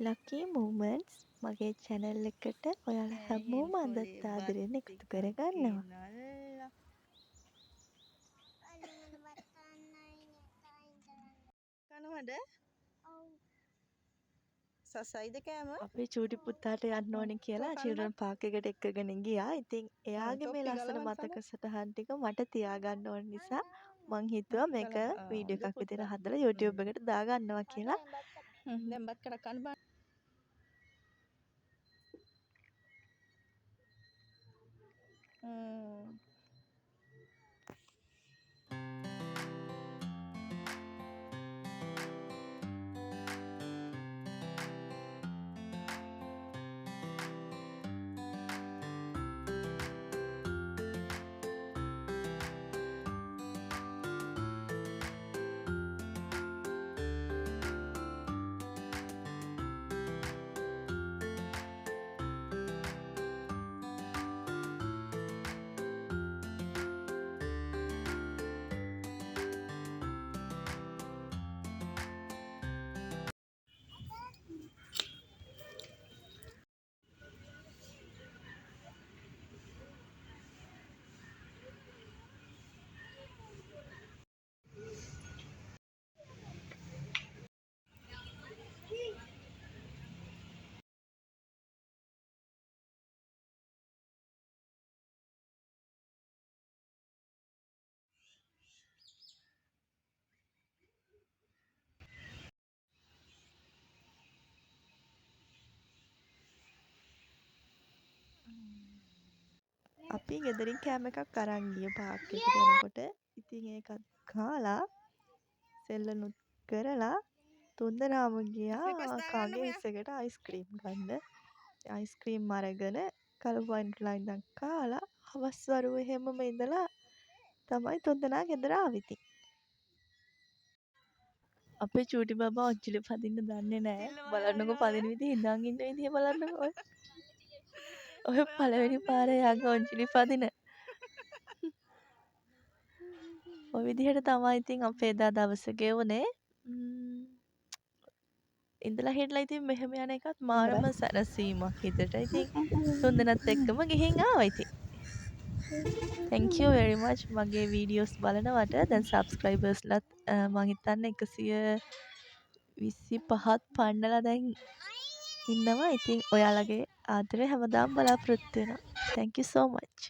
ලකී movements මගේ channel එකට ඔයාලා හැමෝම අදත් ආදරෙන් එකතු කරගන්නවා. කනවද? සසයිද කෑම? අපේ චූටි පුතාට යන්න ඕනේ කියලා children park එකට එක්කගෙන ගියා. ඉතින් එයාගේ මේ තොප්පි ලස්සන ගලවන්න මතක සටහන් ටික මට තියාගන්න ඕන නිසා මං හිතුවා මේක වීඩියෝ එකක් විදිහට හදලා YouTube එකට දාගන්නවා කියලා. දැන් බත් කඩක් කන්න බෑ. අපි ගෙදරින් කෑම එකක් අරන් ගිය පාක් එකට යනකොට ඉතින් ඒකත් කාලා සෙල්ලනුත් කරලා තුන්දෙනාම ගියා කාගේ හිස්සකට අයිස්ක්‍රීම් ගන්න. අයිස්ක්‍රීම් අරගෙන කළු පයින්ට්ලා ඉඳන් කාලා හවස් වරුවේ හැමම ඉඳලා තමයි තුන්දෙනා ගෙදර ආවේ ඉතින්. අපේ චූටි බබා ඔච්චිලි පදින්න දන්නේ නැහැ. බලන්නකෝ පදින විදිහ ඉඳන් ඉන්න විදිහ බලන්නකෝ ඔය. ඔය පළවෙනි පාරේ යාගේ ඔච්චිලි පදින. ඔය විදිහට තමයි ඉතින් අපේ එදා දවස ගෙවුනේ. ඉඳලා හිටලා ඉතින් මෙහෙම යන එකත් මාරම සැනසීමක් හිතට. ඉතින් තුන්දෙනාත් එක්කම ගිහින් ආවා ඉතින්. Thank you very much මගේ වීඩියෝස් බලනවට. දැන් subscribersලත් මං හිතන්නේ 125ක් පන්නලා දැන් ඉන්නවා. ඉතින් ඔයාලගේ ආදරය හැමදාම බලාපොරොත්තු වෙනවා. Thank you so much.